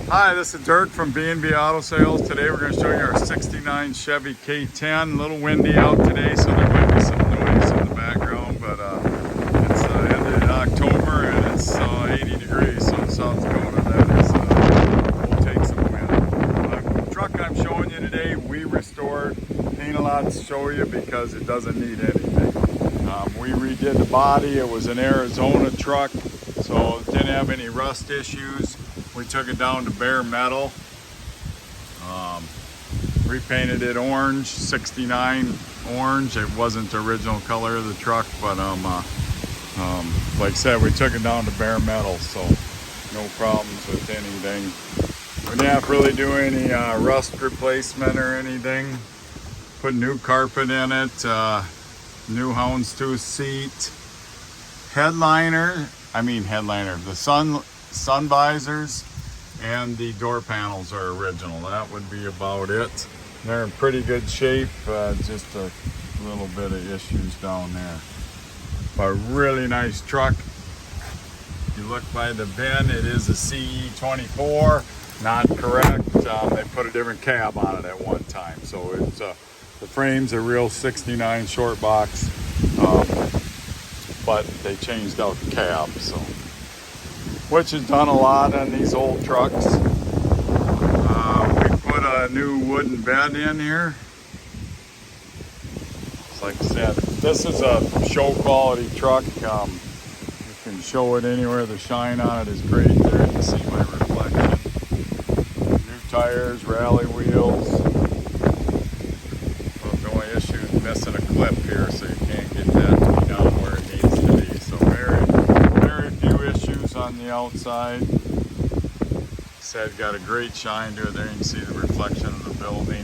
Hi, this is Dirk from B&B Auto Sales. Today we're going to show you our 69 Chevy K10. A little windy out today, so there might be some noise in the background, but it's ended in October and it's 80 degrees, so in South Dakota that will take some wind. The truck I'm showing you today, we restored. Ain't a lot to show you because it doesn't need anything. We redid the body. It was an Arizona truck, so it didn't have any rust issues. We took it down to bare metal, repainted it orange, 69 orange. It wasn't the original color of the truck, but like I said, we took it down to bare metal, so no problems with anything. We didn't have to really do any rust replacement or anything. Put new carpet in it, new houndstooth seat, the sun visors and the door panels are original. That would be about it. They're in pretty good shape, just a little bit of issues down there. But really nice truck. If you look by the VIN, it is a CE24. Not correct. They put a different cab on it at one time, so it's the frame's a real 69 short box, but they changed out the cab, so which is done a lot on these old trucks. We put a new wooden bed in here. Like I said, this is a show quality truck. You can show it anywhere. The shine on it is great. There you can see my reflection. New tires, rally wheels. Well, the only issue is missing a clip here, so you can't get that to be down where it needs to be. So very few issues on the outside. Said got a great shine to it. There you can see the reflection of the building.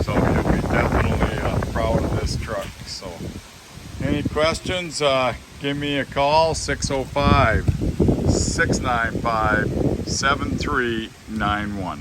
So you'll be definitely proud of this truck. So any questions, give me a call, 605-695-7391.